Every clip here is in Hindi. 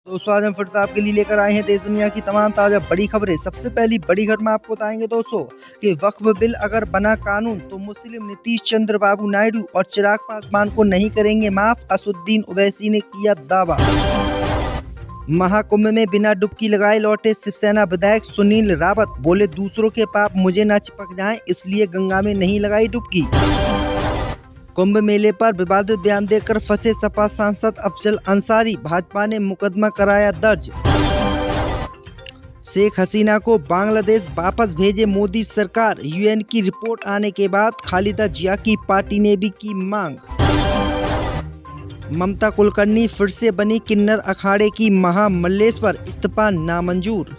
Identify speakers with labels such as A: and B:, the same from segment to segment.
A: दोस्तों आज हम फिर से आपके लिए लेकर आए हैं देश दुनिया की तमाम ताज़ा बड़ी खबरें। सबसे पहली बड़ी खबर में आपको बताएंगे दोस्तों कि वक्फ बिल अगर बना कानून तो मुस्लिम नीतीश चंद्र बाबू नायडू और चिराग पासवान को नहीं करेंगे माफ, असदुद्दीन ओवैसी ने किया दावा। महाकुंभ में बिना डुबकी लगाए लौटे शिवसेना विधायक सुनील रावत, बोले दूसरों के पाप मुझे न चिपक जाएं इसलिए गंगा में नहीं लगाई डुबकी। कुंभ मेले पर विवादित बयान देकर फंसे सपा सांसद अफजल अंसारी, भाजपा ने मुकदमा कराया दर्ज। शेख हसीना को बांग्लादेश वापस भेजे मोदी सरकार, यूएन की रिपोर्ट आने के बाद खालिदा जिया की पार्टी ने भी की मांग। ममता कुलकर्णी फिर से बनी किन्नर अखाड़े की महामल्लेश्वर, इस्तीफा नामंजूर।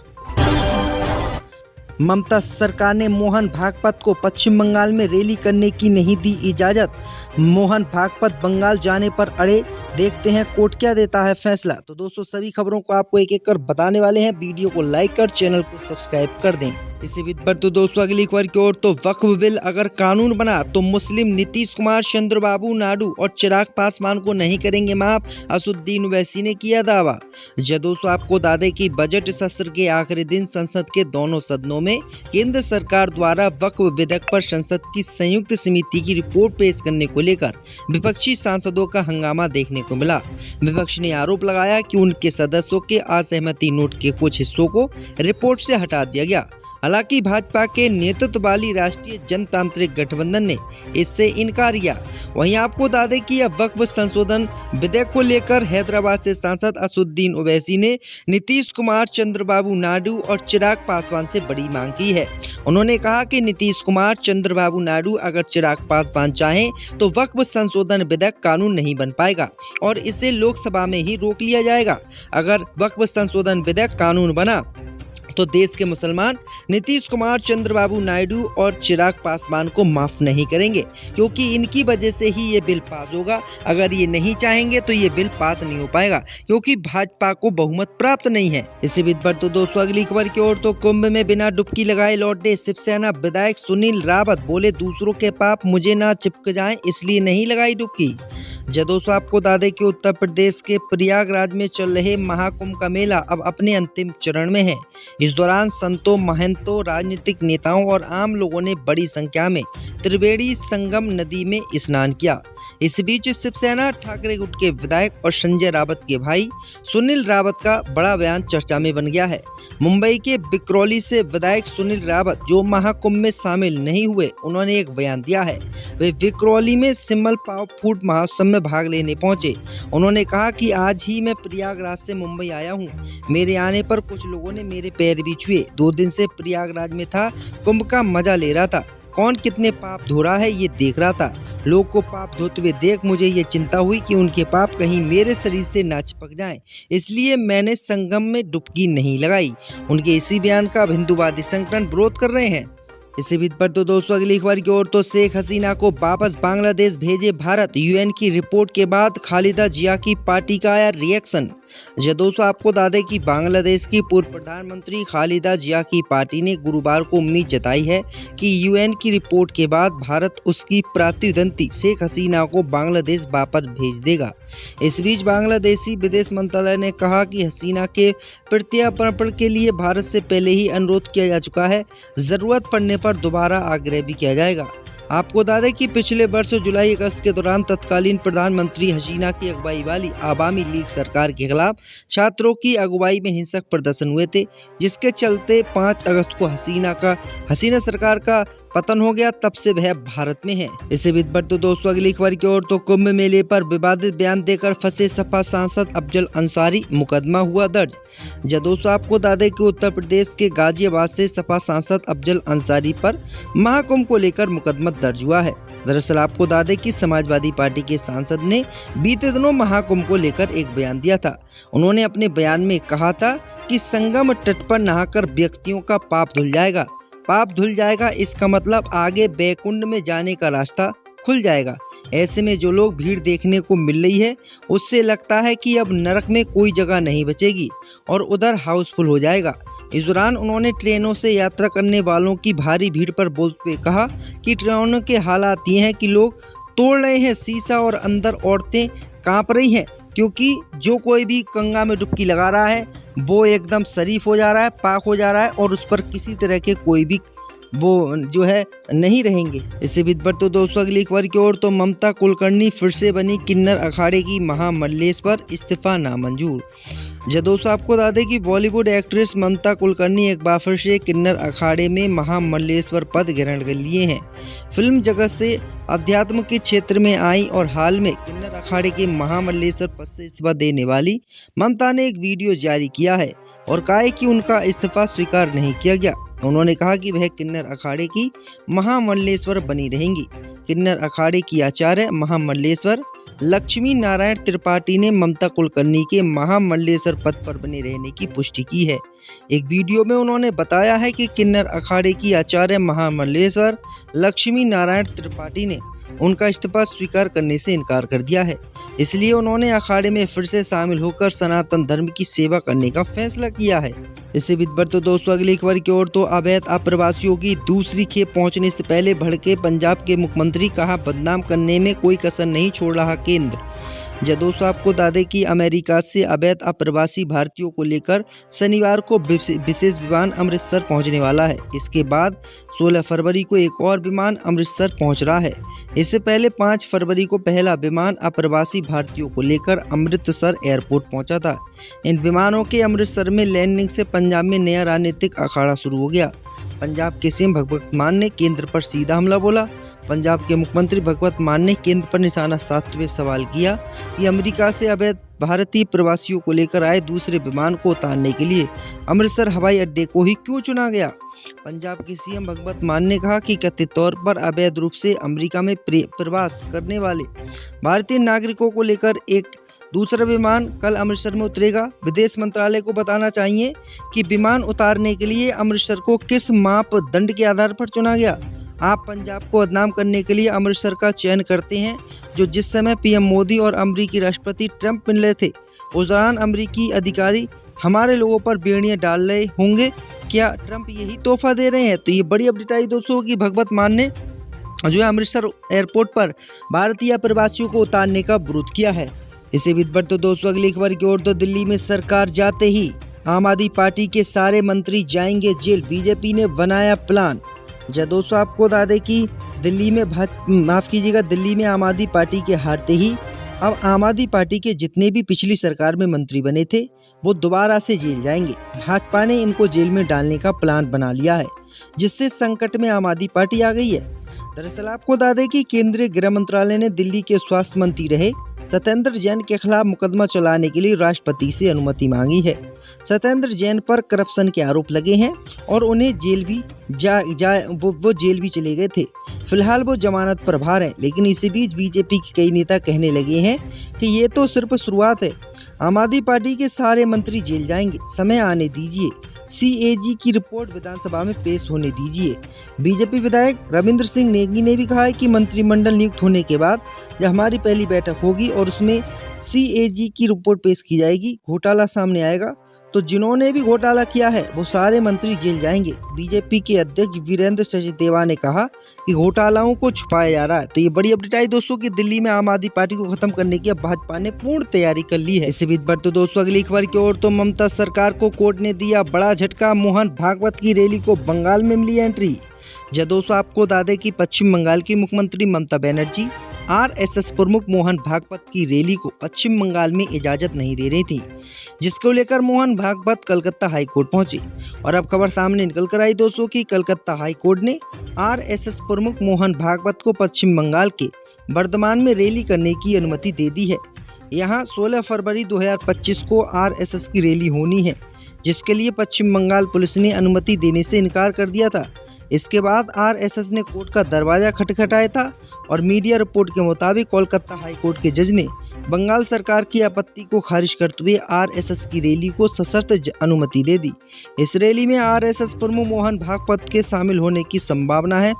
A: ममता सरकार ने मोहन भागवत को पश्चिम बंगाल में रैली करने की नहीं दी इजाजत, मोहन भागवत बंगाल जाने पर अड़े, देखते हैं कोर्ट क्या देता है फैसला। तो दोस्तों सभी खबरों को आपको एक एक कर बताने वाले हैं, वीडियो को लाइक कर चैनल को सब्सक्राइब कर दें। इसी बीच पर तो दोस्तों अगली खबर की ओर, तो वक्फ बिल अगर कानून बना तो मुस्लिम नीतीश कुमार चंद्रबाबू नायडू और चिराग पासवान को नहीं करेंगे माफ, असदुद्दीन ओवैसी ने किया दावा। दोस्तों आपको बता दें कि बजट सत्र के आखिरी दिन संसद के दोनों सदनों में केंद्र सरकार द्वारा वक्फ विधेयक पर संसद की संयुक्त समिति की रिपोर्ट पेश करने को लेकर विपक्षी सांसदों का हंगामा देखने को मिला। विपक्ष ने आरोप लगाया कि उनके सदस्यों के असहमति नोट के कुछ हिस्सों को रिपोर्ट से हटा दिया गया। हालांकि भाजपा के नेतृत्व वाली राष्ट्रीय जनतांत्रिक गठबंधन ने इससे इनकार किया। वहीं आपको बता दें कि यह वक्फ संशोधन विधेयक को लेकर हैदराबाद से सांसद असदुद्दीन ओवैसी ने नीतीश कुमार चंद्रबाबू नायडू और चिराग पासवान से बड़ी मांग की है। उन्होंने कहा कि नीतीश कुमार चंद्रबाबू नायडू अगर चिराग पासवान चाहें तो वक्फ संशोधन विधेयक कानून नहीं बन पाएगा और इसे लोकसभा में ही रोक लिया जाएगा। अगर वक्फ संशोधन विधेयक कानून बना तो देश के मुसलमान नीतीश कुमार चंद्रबाबू नायडू और चिराग पासवान को माफ नहीं करेंगे, क्योंकि इनकी वजह से ही ये बिल पास होगा। अगर ये नहीं चाहेंगे तो ये बिल पास नहीं हो पाएगा, क्योंकि भाजपा को बहुमत प्राप्त नहीं है। इसी बीच पर तो दोस्तों अगली खबर की ओर, तो कुंभ में बिना डुबकी लगाए लौटे शिवसेना विधायक सुनील रावत, बोले दूसरों के पाप मुझे ना चिपक जाएं इसलिए नहीं लगाई डुबकी। दोस्तों आपको बता दें कि उत्तर प्रदेश के प्रयागराज में चल रहे महाकुंभ का मेला अब अपने अंतिम चरण में है। इस दौरान संतों, महंतों, राजनीतिक नेताओं और आम लोगों ने बड़ी संख्या में त्रिवेणी संगम नदी में स्नान किया। इस बीच शिवसेना ठाकरे गुट के विधायक और संजय रावत के भाई सुनील रावत का बड़ा बयान चर्चा में बन गया है। मुंबई के विक्रोली से विधायक सुनील रावत, जो महाकुंभ में शामिल नहीं हुए, उन्होंने एक बयान दिया है। वे विक्रोली में सिमल पाव फूड महोत्सव में भाग लेने पहुंचे। उन्होंने कहा कि आज ही मैं प्रयागराज से मुंबई आया हूं। मेरे आने पर कुछ लोगों ने मेरे पैर भी छुए। 2 दिन से प्रयागराज में था, कुंभ का मजा ले रहा था, कौन कितने पाप धो रहा है ये देख रहा था। लोग को पाप धोते हुए देख मुझे ये चिंता हुई कि उनके पाप कहीं मेरे शरीर से ना चिपक जाएं, इसलिए मैंने संगम में डुबकी नहीं लगाई। उनके इसी बयान का अब हिंदूवादी संगठन विरोध कर रहे हैं। इसी बीच पर तो दोस्तों अगली खबर की ओर, तो शेख हसीना को वापस बांग्लादेश भेजे भारत, यूएन की रिपोर्ट के बाद खालिदा जिया की पार्टी का आया रिएक्शन। दोस्तों आपको बता दें कि बांग्लादेश की पूर्व प्रधानमंत्री खालिदा जिया की पार्टी ने गुरुवार को उम्मीद जताई है कि यूएन की रिपोर्ट के बाद भारत उसकी प्रतिद्वंदी शेख हसीना को बांग्लादेश वापस भेज देगा। इस बीच बांग्लादेशी विदेश मंत्रालय ने कहा कि हसीना के प्रत्यार्पण के लिए भारत से पहले ही अनुरोध किया जा चुका है, जरूरत पड़ने पर दोबारा आग्रह भी किया जाएगा। आपको बता दें कि पिछले वर्ष जुलाई अगस्त के दौरान तत्कालीन प्रधानमंत्री हसीना की अगुवाई वाली आवामी लीग सरकार के खिलाफ छात्रों की अगुवाई में हिंसक प्रदर्शन हुए थे, जिसके चलते 5 अगस्त को हसीना सरकार का पतन हो गया। तब से वह भारत में है। इसी बीच पर तो दोस्तों अगली खबर की ओर, तो कुंभ मेले पर विवादित बयान देकर फंसे सपा सांसद अफजल अंसारी, मुकदमा हुआ दर्ज। दोस्तों आपको बता दें कि उत्तर प्रदेश के गाजियाबाद से सपा सांसद अफजल अंसारी पर महाकुंभ को लेकर मुकदमा दर्ज हुआ है। दरअसल आपको बता दें कि समाजवादी पार्टी के सांसद ने बीते दिनों महाकुंभ को लेकर एक बयान दिया था। उन्होंने अपने बयान में कहा था कि संगम तट पर नहाकर व्यक्तियों का पाप धुल जाएगा। पाप धुल जाएगा इसका मतलब आगे बैकुंठ में जाने का रास्ता खुल जाएगा। ऐसे में जो लोग भीड़ देखने को मिल रही है, उससे लगता है कि अब नरक में कोई जगह नहीं बचेगी और उधर हाउसफुल हो जाएगा। इस दौरान उन्होंने ट्रेनों से यात्रा करने वालों की भारी भीड़ पर बोलते हुए कहा कि ट्रेनों के हालात ये हैं कि लोग तोड़ रहे हैं शीशा और अंदर औरतें कांप रही हैं। क्योंकि जो कोई भी गंगा में डुबकी लगा रहा है वो एकदम शरीफ हो जा रहा है, पाक हो जा रहा है और उस पर किसी तरह के कोई भी वो जो है नहीं रहेंगे। इससे भी बढ़ते दोस्तों अगली खबर की ओर, तो ममता कुलकर्णी फिर से बनी किन्नर अखाड़े की महामल्लेश्वर, इस्तीफा नामंजूर। जब दोस्तों आपको बता दें कि बॉलीवुड एक्ट्रेस ममता कुलकर्णी एक बार फिर से किन्नर अखाड़े में महामल्लेश्वर पद ग्रहण कर लिए हैं। फिल्म जगत से अध्यात्म के क्षेत्र में आई और हाल में किन्नर अखाड़े के महामल्लेश्वर पद से इस्तीफा देने वाली ममता ने एक वीडियो जारी किया है और कहा है कि उनका इस्तीफा स्वीकार नहीं किया गया। उन्होंने कहा कि वह किन्नर अखाड़े की महामल्लेश्वर बनी रहेंगी। किन्नर अखाड़े की आचार्य महामल्लेश्वर लक्ष्मी नारायण त्रिपाठी ने ममता कुलकर्णी के महामल्लेश्वर पद पर बने रहने की पुष्टि की है। एक वीडियो में उन्होंने बताया है कि किन्नर अखाड़े की आचार्य महामल्लेश्वर लक्ष्मी नारायण त्रिपाठी ने उनका इस्तीफा स्वीकार करने से इनकार कर दिया है, इसलिए उन्होंने अखाड़े में फिर से शामिल होकर सनातन धर्म की सेवा करने का फैसला किया है। इससे भी बढ़ते दोस्तों अगली खबर की ओर, तो अवैध अप्रवासियों की दूसरी खेप पहुंचने से पहले भड़के पंजाब के मुख्यमंत्री, कहा बदनाम करने में कोई कसर नहीं छोड़ रहा केंद्र। जब दोस्तों आपको बता दें कि अमेरिका से अवैध अप्रवासी भारतीयों को लेकर शनिवार को विशेष विमान अमृतसर पहुंचने वाला है। इसके बाद 16 फरवरी को एक और विमान अमृतसर पहुंच रहा है। इससे पहले 5 फरवरी को पहला विमान अप्रवासी भारतीयों को लेकर अमृतसर एयरपोर्ट पहुंचा था। इन विमानों के अमृतसर में लैंडिंग से पंजाब में नया राजनीतिक अखाड़ा शुरू हो गया। पंजाब के सीएम भगवंत मान ने केंद्र पर सीधा हमला बोला। पंजाब के मुख्यमंत्री भगवंत मान ने केंद्र पर निशाना साधते हुए सवाल किया कि अमेरिका से अवैध भारतीय प्रवासियों को लेकर आए दूसरे विमान को उतारने के लिए अमृतसर हवाई अड्डे को ही क्यों चुना गया। पंजाब के सीएम भगवंत मान ने कहा कि कथित तौर पर अवैध रूप से अमेरिका में प्रवास करने वाले भारतीय नागरिकों को लेकर एक दूसरा विमान कल अमृतसर में उतरेगा। विदेश मंत्रालय को बताना चाहिए कि विमान उतारने के लिए अमृतसर को किस मापदंड के आधार पर चुना गया। आप पंजाब को बदनाम करने के लिए अमृतसर का चयन करते हैं, जो जिस समय पीएम मोदी और अमेरिकी राष्ट्रपति ट्रंप मिल रहे थे उस दौरान अमेरिकी अधिकारी हमारे लोगों पर बेड़ियां डाल रहे होंगे। क्या ट्रंप यही तोहफा दे रहे हैं? तो ये बड़ी अपडेट आई दोस्तों कि भगवंत मान ने जो है अमृतसर एयरपोर्ट पर भारतीय प्रवासियों को उतारने का विरोध किया है। इसी बीच बढ़ते दोस्तों अगली खबर की ओर, तो दिल्ली में सरकार जाते ही आम आदमी पार्टी के सारे मंत्री जाएंगे जेल, बीजेपी ने बनाया प्लान। जब दोस्तों आपको बता दें कि दिल्ली में आम आदमी पार्टी के हारते ही अब आम आदमी पार्टी के जितने भी पिछली सरकार में मंत्री बने थे वो दोबारा से जेल जाएंगे। भाजपा ने इनको जेल में डालने का प्लान बना लिया है, जिससे संकट में आम आदमी पार्टी आ गई है। दरअसल आपको बता दें कि केंद्रीय गृह मंत्रालय ने दिल्ली के स्वास्थ्य मंत्री रहे सत्येंद्र जैन के खिलाफ मुकदमा चलाने के लिए राष्ट्रपति से अनुमति मांगी है। सत्येंद्र जैन पर करप्शन के आरोप लगे हैं और उन्हें जेल भी वो जेल भी चले गए थे। फिलहाल वो जमानत पर बाहर हैं, लेकिन इसी बीच बीजेपी के कई नेता कहने लगे हैं कि ये तो सिर्फ शुरुआत है, आम आदमी पार्टी के सारे मंत्री जेल जाएंगे, समय आने दीजिए, सीएजी की रिपोर्ट विधानसभा में पेश होने दीजिए। बीजेपी विधायक रविंद्र सिंह नेगी ने भी कहा है कि मंत्रिमंडल नियुक्त होने के बाद जब हमारी पहली बैठक होगी और उसमें सीएजी की रिपोर्ट पेश की जाएगी, घोटाला सामने आएगा तो जिन्होंने भी घोटाला किया है वो सारे मंत्री जेल जाएंगे। बीजेपी के अध्यक्ष वीरेंद्र सचदेवा ने कहा कि घोटालाओं को छुपाया जा रहा है। तो ये बड़ी अपडेट आई दोस्तों कि दिल्ली में आम आदमी पार्टी को खत्म करने की अब भाजपा ने पूर्ण तैयारी कर ली है। इसी बीच बढ़ते दोस्तों अगली खबर की ओर, तो ममता सरकार को कोर्ट ने दिया बड़ा झटका, मोहन भागवत की रैली को बंगाल में मिली एंट्री। जब दोस्तों आपको बता दें कि पश्चिम बंगाल की मुख्यमंत्री ममता बनर्जी आरएसएस प्रमुख मोहन भागवत की रैली को पश्चिम बंगाल में इजाजत नहीं दे रही थी, जिसको लेकर मोहन भागवत कलकत्ता हाई कोर्ट पहुंचे। और अब खबर सामने निकल कर आई दोस्तों कि कलकत्ता हाई कोर्ट ने आरएसएस प्रमुख मोहन भागवत को पश्चिम बंगाल के बर्धमान में रैली करने की अनुमति दे दी है। यहाँ 16 फरवरी 2025 को आरएसएस की रैली होनी है, जिसके लिए पश्चिम बंगाल पुलिस ने अनुमति देने से इनकार कर दिया था। इसके बाद आरएसएस ने कोर्ट का दरवाजा खटखटाया था और मीडिया रिपोर्ट के मुताबिक कोलकाता हाई कोर्ट के जज ने बंगाल सरकार की आपत्ति को खारिज करते हुए आरएसएस की रैली को सशर्त अनुमति दे दी। इस रैली में आरएसएस प्रमुख मोहन भागवत के शामिल होने की संभावना है।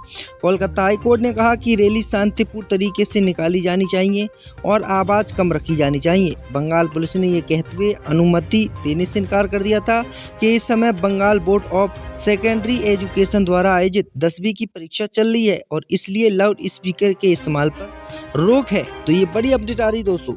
A: कोलकाता हाई कोर्ट ने कहा कि रैली शांतिपूर्ण तरीके से निकाली जानी चाहिए और आवाज़ कम रखी जानी चाहिए। बंगाल पुलिस ने यह कहते हुए अनुमति देने से इनकार कर दिया था कि इस समय Bengal board of secondary education द्वारा आयोजित 10वीं की परीक्षा चल रही है और इसलिए लाउड स्पीकर के इस्तेमाल पर रोक है। तो ये बड़ी अपडेट आ रही दोस्तों।